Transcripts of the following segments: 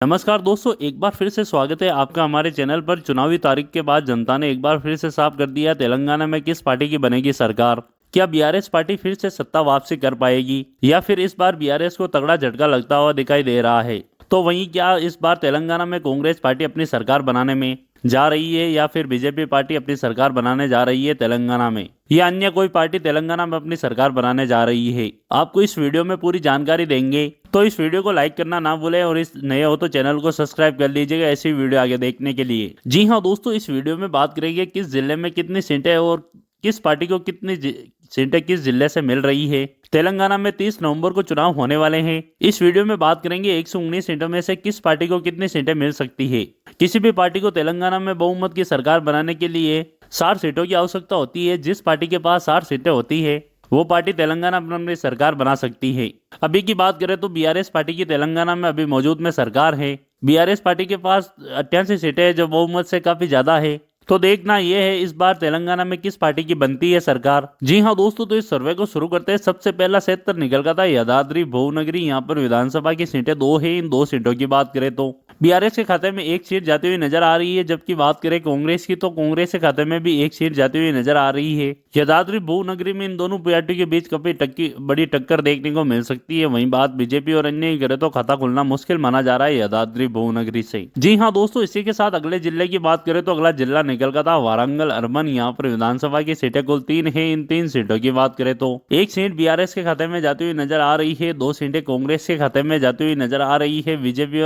नमस्कार दोस्तों, एक बार फिर से स्वागत है आपका हमारे चैनल पर। चुनावी तारीख के बाद जनता ने एक बार फिर से साफ कर दिया, तेलंगाना में किस पार्टी की बनेगी सरकार। क्या बीआरएस पार्टी फिर से सत्ता वापसी कर पाएगी या फिर इस बार बीआरएस को तगड़ा झटका लगता हुआ दिखाई दे रहा है। तो वहीं क्या इस बार तेलंगाना में कांग्रेस पार्टी अपनी सरकार बनाने में जा रही है या फिर बीजेपी पार्टी अपनी सरकार बनाने जा रही है तेलंगाना में, या अन्य कोई पार्टी तेलंगाना में अपनी सरकार बनाने जा रही है। आपको इस वीडियो में पूरी जानकारी देंगे, तो इस वीडियो को लाइक करना ना भूलें और इस नए हो तो चैनल को सब्सक्राइब कर लीजिएगा ऐसी वीडियो आगे देखने के लिए। जी हाँ दोस्तों, इस वीडियो में बात करेंगे किस जिले में कितनी सीटें और किस पार्टी को कितनी सीटें किस जिले से मिल रही है। तेलंगाना में 30 नवंबर को चुनाव होने वाले हैं। इस वीडियो में बात करेंगे 119 सीटों में से किस पार्टी को कितनी सीटें मिल सकती है। किसी भी पार्टी को तेलंगाना में बहुमत की सरकार बनाने के लिए 60 सीटों की आवश्यकता होती है। जिस पार्टी के पास 60 सीटें होती है वो पार्टी तेलंगाना में अपनी सरकार बना सकती है। अभी की बात करें तो बीआरएस पार्टी की तेलंगाना में अभी मौजूद में सरकार है। बीआरएस पार्टी के पास 88 सीटें हैं जो बहुमत से काफी ज्यादा है। तो देखना यह है इस बार तेलंगाना में किस पार्टी की बनती है सरकार। जी हाँ दोस्तों, तो इस सर्वे को शुरू करते हैं। सबसे पहला क्षेत्र निकल का था यादाद्री भुवनगिरी। यहाँ पर विधानसभा की सीटें 2 है। इन 2 सीटों की बात करें तो बीआरएस के खाते में 1 सीट जाती हुई नजर आ रही है, जबकि बात करें कांग्रेस की तो कांग्रेस के खाते में भी 1 सीट जाती हुई नजर आ रही है। यादाद्री भुवनगिरी में इन दोनों पार्टी के बीच काफी बड़ी टक्कर देखने को मिल सकती है। वहीं बात बीजेपी और अन्य की करें तो खाता खुलना मुश्किल माना जा रहा है यादाद्री भुवनगिरी से। जी हाँ दोस्तों, इसी के साथ अगले जिले की बात करें तो अगला जिला निकल का था वारंगल अर्बन। यहाँ पर विधानसभा की सीटें कुल 3 है। इन 3 सीटों की बात करें तो 1 सीट बीआरएस के खाते में जाती हुई नजर आ रही है, 2 सीटें कांग्रेस के खाते में जाती हुई नजर आ रही है। बीजेपी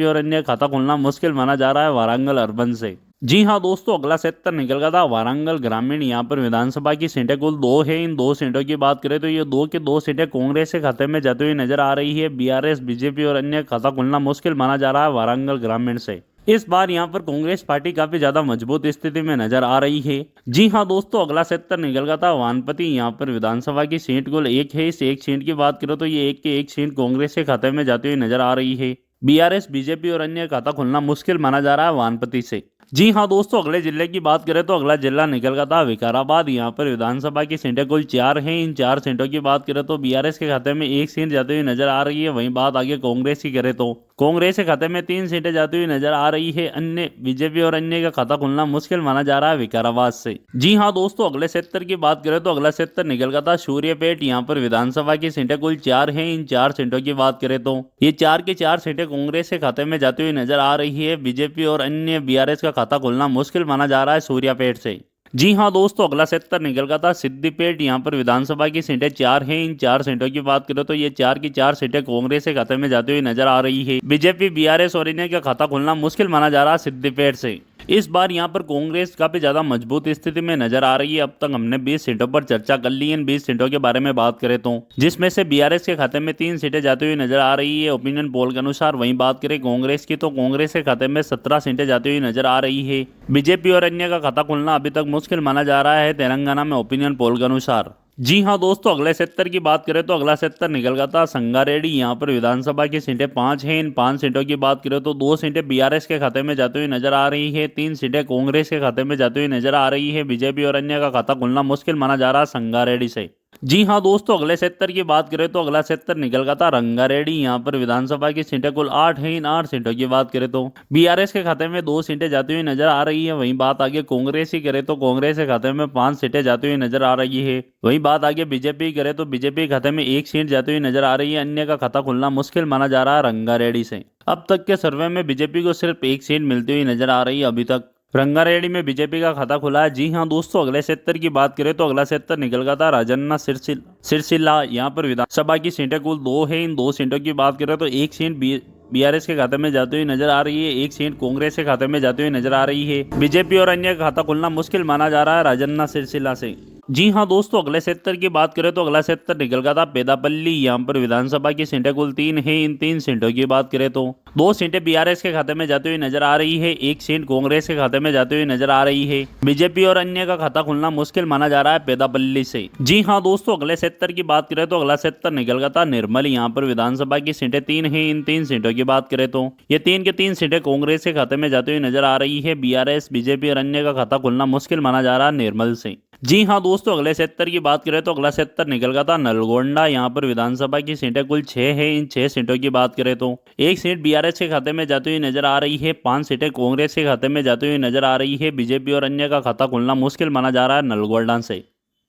और अन्य खाता खुलना मुश्किल माना जा रहा है वारंगल अर्बन से। जी हाँ दोस्तों, अगला सेक्टर निकल गया था वारंगल ग्रामीण। यहाँ पर विधानसभा की सीटें कुल 2 है। इन 2 सीटों की बात करें तो ये 2 की 2 सीटें कांग्रेस के खाते में जाती हुई नजर आ रही है। बीआरएस बीजेपी और अन्य खाता खुलना मुश्किल माना जा रहा है वारंगल ग्रामीण से। इस बार यहाँ पर कांग्रेस पार्टी काफी ज्यादा मजबूत स्थिति में नजर आ रही है। जी हाँ दोस्तों, अगला सेक्टर निकल गया था वानपति। यहाँ पर विधानसभा की सीट कुल 1 है। इस 1 सीट की बात करें तो ये 1 सीट कांग्रेस के खाते में जाती हुई नजर आ रही है। बीआरएस बीजेपी और अन्य खाता खुलना मुश्किल माना जा रहा है वानपति से। जी हाँ दोस्तों, अगले जिले की बात करें तो अगला जिला निकल गया था विकाराबाद। यहाँ पर विधानसभा की सीटें कुल 4 हैं। इन 4 सीटों की बात करें तो बीआरएस के खाते में 1 सीट जाती हुई नजर आ रही है। वहीं बात आगे कांग्रेस की करें तो कांग्रेस के खाते में 3 सीटें जाती हुई नजर आ रही है। अन्य बीजेपी और अन्य का खाता खुलना मुश्किल माना जा रहा है विकाराबाद से। जी हाँ दोस्तों, अगले क्षेत्र की बात करें तो अगला क्षेत्र निकल गया था सूर्यपेट। यहाँ पर विधानसभा की सीटें कुल 4 हैं। इन 4 सीटों की बात करें तो ये 4 की 4 सीटें कांग्रेस के खाते में जाती हुई नजर आ रही है। बीजेपी और अन्य बीआरएस का खाता खुलना मुश्किल माना जा रहा है सूर्यापेट से। जी हाँ दोस्तों, अगला सेक्टर निकल गया था सिद्दीपेट। यहाँ पर विधानसभा की सीटें 4 हैं। इन 4 सीटों की बात करें तो ये 4 की 4 सीटें कांग्रेस के खाते में जाती हुई नजर आ रही है। बीजेपी बीआरएस और इन्हें का खाता खुलना मुश्किल माना जा रहा है सिद्दीपेट से। इस बार यहाँ पर कांग्रेस काफी ज्यादा मजबूत स्थिति में नजर आ रही है। अब तक हमने 20 सीटों पर चर्चा कर ली है। इन 20 सीटों के बारे में बात करें तो जिसमें से बीआरएस के खाते में 3 सीटें जाती हुई नजर आ रही है ओपिनियन पोल के अनुसार। वहीं बात करें कांग्रेस की तो कांग्रेस के खाते में 17 सीटें जाती हुई नजर आ रही है। बीजेपी और अन्य का खाता खुलना अभी तक मुश्किल माना जा रहा है तेलंगाना में ओपिनियन पोल के अनुसार। जी हाँ दोस्तों, अगले सेक्टर की बात करें तो अगला सेक्टर निकल गया था संगारेड्डी। यहाँ पर विधानसभा की सीटें 5 हैं। इन 5 सीटों की बात करें तो 2 सीटें बीआरएस के खाते में जाती हुई नजर आ रही है, 3 सीटें कांग्रेस के खाते में जाती हुई नजर आ रही है। बीजेपी और अन्य का खाता खुलना मुश्किल माना जा रहा है संगारेड्डी से। जी हाँ दोस्तों, अगले सेक्टर की बात करें तो अगला सेक्टर निकल गया था रंगारेड्डी। यहाँ पर विधानसभा की सीटें कुल 8 हैं। इन 8 सीटों की बात करें तो बीआरएस के खाते में 2 सीटें जाती हुई नजर आ रही है। वहीं बात आगे कांग्रेस की करे तो कांग्रेस के खाते में 5 सीटें जाती हुई नजर आ रही है। वहीं बात आगे बीजेपी करे तो बीजेपी के खाते में 1 सीट जाती हुई नजर आ रही है। अन्य का खाता खुलना मुश्किल माना जा रहा है रंगारेड्डी से। अब तक के सर्वे में बीजेपी को सिर्फ 1 सीट मिलती हुई नजर आ रही है अभी तक। रंगारेड्डी में बीजेपी का खाता खुला है। जी हाँ दोस्तों, अगले सेक्टर की बात करें तो अगला सेक्टर निकल गया था राजन्ना सिरसिल्ला। यहाँ पर विधानसभा की सीटें कुल 2 है। इन 2 सीटों की बात करें तो 1 सीट बीआरएस के खाते में जाती हुई नजर आ रही है, 1 सीट कांग्रेस के खाते में जाती हुई नजर आ रही है। बीजेपी और अन्य का खाता खुलना मुश्किल माना जा रहा है राजन्ना सिरसिल्ला से। जी हाँ दोस्तों, अगले सेक्टर की बात करें तो अगला सेक्टर निकल गया था पेदापल्ली। यहाँ पर विधानसभा की सीटें कुल 3 है। इन 3 सीटों की बात करें तो 2 सीटें बीआरएस के खाते में जाती हुई नजर आ रही है, 1 सीट कांग्रेस के खाते में जाती हुई नजर आ रही है। बीजेपी और अन्य का खाता खुलना मुश्किल माना जा रहा है पेदापल्ली से। जी हाँ दोस्तों, अगले सेक्टर की बात करें तो अगला सेक्टर निकल गया था निर्मल। यहाँ पर विधानसभा की सीटें 3 है। इन 3 सीटों की बात करें तो ये 3 के 3 सीटें कांग्रेस के खाते में जाती हुई नजर आ रही है। बीआरएस बीजेपी और अन्य का खाता खुलना मुश्किल माना जा रहा है निर्मल से। जी हाँ दोस्तों, अगले सेक्टर की बात करें तो अगला सेक्टर निकल गया था नलगोंडा। यहाँ पर विधानसभा की सीटें कुल 6 है। इन 6 सीटों की बात करें तो एक सीट बीआरएस के खाते में जाती हुई नजर आ रही है, 5 सीटें कांग्रेस के खाते में जाती हुई नजर आ रही है। बीजेपी और अन्य का खाता खुलना मुश्किल माना जा रहा है नलगोंडा से।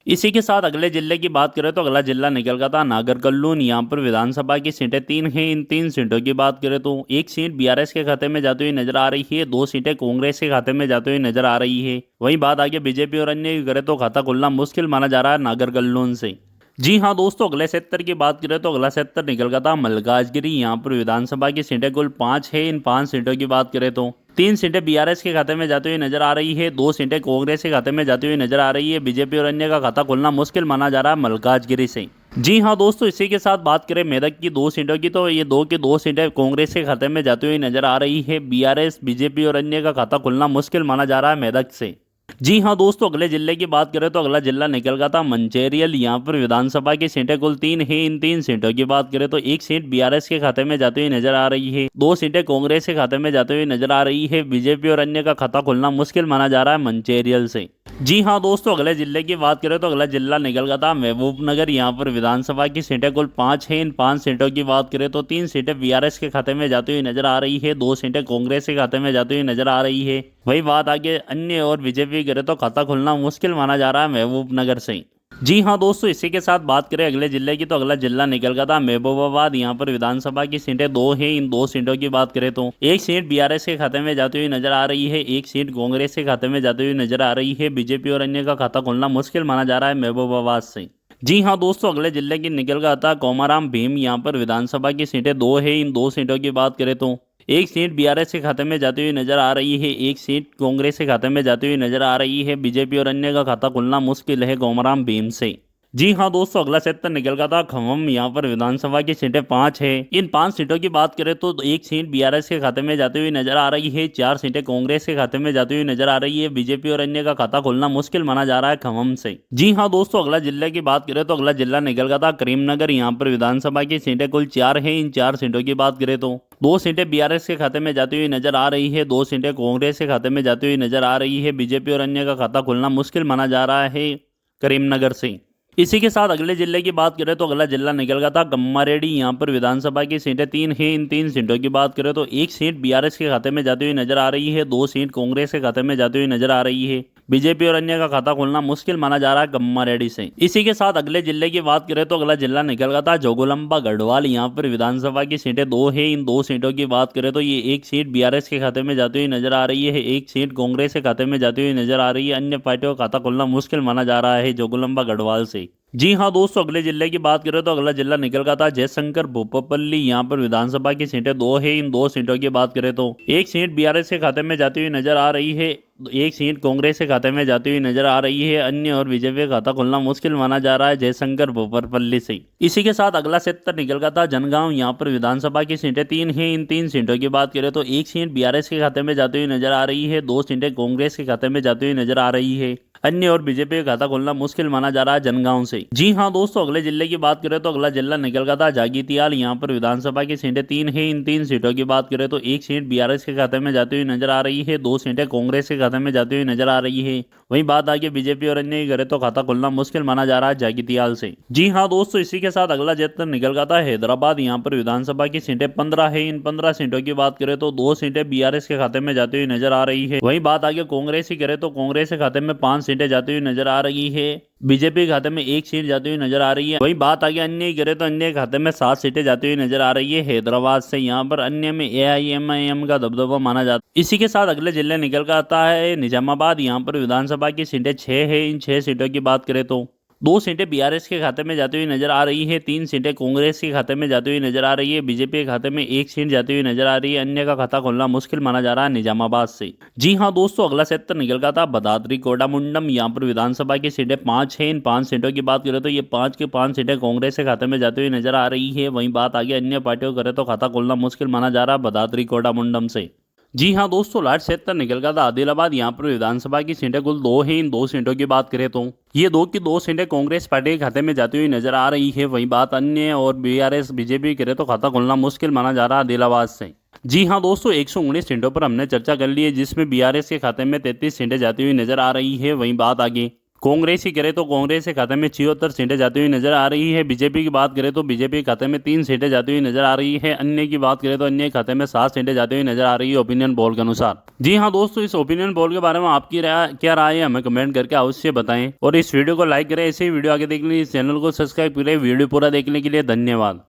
इसी के साथ अगले जिले की बात करें तो अगला जिला निकल गया था नागरकर्नूल। यहाँ पर विधानसभा की सीटें 3 हैं। इन 3 सीटों की बात करें तो एक सीट बीआरएस के खाते में जाती हुई नजर आ रही है, 2 सीटें कांग्रेस के खाते में जाती हुई नजर आ रही है। वहीं बात आगे बीजेपी और अन्य की करें तो खाता खुलना मुश्किल माना जा रहा है नागरकर्नूल से। जी हाँ दोस्तों, अगले सेक्टर की बात करें तो अगला सेक्टर निकल गया था मलकाजगिरी। यहाँ पर विधानसभा की सीटें कुल 5 है। इन 5 सीटों की बात करें तो 3 सीटें बीआरएस के खाते में जाती हुई नजर आ रही है, 2 सीटें कांग्रेस के खाते में जाती हुई नजर आ रही है। बीजेपी और अन्य का खाता खुलना मुश्किल माना जा रहा है मलकाजगिरी से। जी हाँ दोस्तों, इसी के साथ बात करें मेदक की 2 सीटों की तो ये 2 की 2 सीटें कांग्रेस के खाते में जाती हुई नजर आ रही है। बीआरएस, बीजेपी और अन्य का खाता खुलना मुश्किल माना जा रहा है मेदक से। जी हाँ दोस्तों, अगले जिले की बात करें तो अगला जिला निकल गया था मंचेरियल। यहाँ पर विधानसभा की सीटें कुल 3 है। इन 3 सीटों की बात करें तो एक सीट बीआरएस के खाते में जाती हुई नजर आ रही है, 2 सीटें कांग्रेस के खाते में जाती हुई नजर आ रही है। बीजेपी और अन्य का खाता खुलना मुश्किल माना जा रहा है मंचेरियल से। जी हाँ दोस्तों, अगले जिले की बात करें तो अगला जिला निकल गया था महबूबनगर। यहाँ पर विधानसभा की सीटें कुल 5 है। इन 5 सीटों की बात करें तो 3 सीटें बीआरएस के खाते में जाती हुई नजर आ रही है, 2 सीटें कांग्रेस के खाते में जाती हुई नजर आ रही है। वही बात आगे अन्य और बीजेपी करे तो खाता खुलना मुश्किल माना जा रहा है महबूबनगर से। जी हाँ दोस्तों, इसी के साथ बात करें अगले जिले की तो अगला जिला निकल गया था महबूबाबाद। यहाँ पर विधानसभा की सीटें 2 हैं। इन 2 सीटों की बात करें तो एक सीट बीआरएस के खाते में जाती हुई नजर आ रही है, एक सीट कांग्रेस के खाते में जाती हुई नजर आ रही है। बीजेपी और अन्य का खाता खुलना मुश्किल माना जा रहा है महबूबाबाद से। जी हाँ दोस्तों, अगले जिले की निकल गया था कोमाराम भीम। यहाँ पर विधानसभा की सीटें 2 है। इन 2 सीटों की बात करें तो एक सीट बीआरएस के खाते में जाती हुई नजर आ रही है, एक सीट कांग्रेस के खाते में जाती हुई नजर आ रही है। बीजेपी और अन्य का खाता खुलना मुश्किल है कोमाराम भीम से। जी हाँ दोस्तों, अगला सेक्टर निकल गया था खम्भम। यहाँ पर विधानसभा की सीटें 5 है। इन 5 सीटों की बात करें तो एक सीट बीआरएस के खाते में जाती हुई नजर आ रही है, 4 सीटें कांग्रेस के खाते में जाती हुई नजर आ रही है। बीजेपी और अन्य का खाता खुलना मुश्किल माना जा रहा है खम्भम से। जी हाँ दोस्तों, अगला जिले की बात करें तो अगला जिला निकल गया था करीमनगर। यहाँ पर विधानसभा की सीटें कुल 4 है। इन 4 सीटों की बात करें तो 2 सीटें बीआरएस के खाते में जाती हुई नजर आ रही है, 2 सीटें कांग्रेस के खाते में जाती हुई नजर आ रही है। बीजेपी और अन्य का खाता खुलना मुश्किल माना जा रहा है करीमनगर से। इसी के साथ अगले जिले की बात करें तो अगला जिला निकल गया था कम्मारेड्डी। यहाँ पर विधानसभा की सीटें 3 हैं। इन 3 सीटों की बात करें तो एक सीट बीआरएस के खाते में जाती हुई नजर आ रही है, 2 सीट कांग्रेस के खाते में जाती हुई नजर आ रही है। बीजेपी और अन्य का खाता खुलना मुश्किल माना जा रहा है कम्मारेड्डी से। इसी के साथ अगले जिले की बात करें तो अगला जिला निकल गया था जोगुलंबा गढ़वाल। यहाँ पर विधानसभा की सीटें 2 है। इन 2 सीटों की बात करें तो ये एक सीट बीआरएस के खाते में जाती हुई नजर आ रही है, एक सीट कांग्रेस के खाते में जाती हुई नजर आ रही है। अन्य पार्टियों का खाता खुलना मुश्किल माना जा रहा है जोगुलंबा गढ़वाल से। जी हाँ दोस्तों, अगले जिले की बात करें तो अगला जिला निकल गया था जयशंकर भूपापल्ली। यहाँ पर विधानसभा की सीटें 2 है। इन 2 सीटों की बात करें तो एक सीट बीआरएस के खाते में जाती हुई नजर आ रही है, एक सीट कांग्रेस के खाते में जाती हुई नजर आ रही है। अन्य और बीजेपी का खाता खुलना मुश्किल माना जा रहा है जयशंकर भूपापल्ली से। इसी के साथ अगला सेक्टर निकल गया था जनगांव। यहाँ पर विधानसभा की सीटें 3 हैं। इन 3 सीटों की बात करें तो एक सीट बीआरएस के खाते में जाती हुई नजर आ रही है, 2 सीटें कांग्रेस के खाते में जाती हुई नजर आ रही है। अन्य और बीजेपी का खाता खुलना मुश्किल माना जा रहा है जनगांव से। जी हाँ दोस्तों, अगले जिले की बात करें तो अगला जिला निकल गया था जागीतियाल। यहाँ पर विधानसभा की सीटें 3 है। इन 3 सीटों की बात करें तो एक सीट बीआरएस के खाते में जाती हुई नजर आ रही है, 2 सीटें कांग्रेस के खाते में जाती हुई नजर आ रही है। वहीं बात आगे बीजेपी और अन्य की करें तो खाता खुलना मुश्किल माना जा रहा है जागीतियाल से। जी हाँ दोस्तों, इसी के साथ अगला सेक्टर निकल गया था हैदराबाद। यहाँ पर विधानसभा की सीटें 15 है। इन 15 सीटों की बात करें तो 2 सीटें बीआरएस के खाते में जाती हुई नजर आ रही है। वहीं बात आगे कांग्रेस की करें तो कांग्रेस के खाते में 5 सीटें जाती हुई नजर आ रही है, बीजेपी के खाते में 1 सीट जाती हुई नजर आ रही है। वहीं बात आगे अन्य की करें तो अन्य के खाते में 7 सीटें जाती हुई नजर आ रही है हैदराबाद से। यहाँ पर अन्य में एआईएमआईएम का दबदबा माना जाता है। इसी के साथ अगले जिले निकल कर आता है निजामाबाद। यहाँ पर विधानसभा की सीटें 6 है। इन 6 सीटों की बात करें तो 2 सीटें बीआरएस के खाते में जाती हुई नजर आ रही है, 3 सीटें कांग्रेस के खाते में जाती हुई नजर आ रही है। बीजेपी के खाते में 1 सीट जाती हुई नजर आ रही है। अन्य का खाता खोलना मुश्किल माना जा रहा है निजामाबाद से। जी हाँ दोस्तों, अगला सेक्टर निकल गया था भदात्री कोडामुंडम। यहाँ पर विधानसभा की सीटें 5 है। इन 5 सीटों की बात करें तो ये 5 की 5 सीटें कांग्रेस के खाते में जाती हुई नजर आ रही है। वहीं बात आगे अन्य पार्टियों करे तो खाता खोलना मुश्किल माना जा रहा है भदात्री कोडामुंडम से। जी हाँ दोस्तों, लास्ट सेक्टर निकल गया था आदिलाबाद। यहाँ पर विधानसभा की सीटें कुल 2 हैं। इन 2 सीटों की बात करें तो ये 2 की 2 सीटें कांग्रेस पार्टी के खाते में जाती हुई नजर आ रही है। वहीं बात अन्य और बीआरएस बीजेपी करे तो खाता खोलना मुश्किल माना जा रहा है आदिलाबाद से। जी हाँ दोस्तों, 119 सीटों पर हमने चर्चा कर ली है, जिसमें बीआरएस के खाते में 33 सीटें जाती हुई नजर आ रही है। वहीं बात आगे कांग्रेस की करें तो कांग्रेस के खाते में 76 सीटें जाती हुई नजर आ रही है। बीजेपी की बात करें तो बीजेपी के खाते में 3 सीटें जाती हुई नजर आ रही है। अन्य की बात करें तो अन्य के खाते में 7 सीटें जाती हुई नजर आ रही है ओपिनियन पोल के अनुसार। जी हाँ दोस्तों, इस ओपिनियन पोल के बारे में आपकी क्या राय है हमें कमेंट करके अवश्य बताएं और इस वीडियो को लाइक करें। ऐसे ही वीडियो आगे देखने के लिए इस चैनल को सब्सक्राइब करें। वीडियो पूरा देखने के लिए धन्यवाद।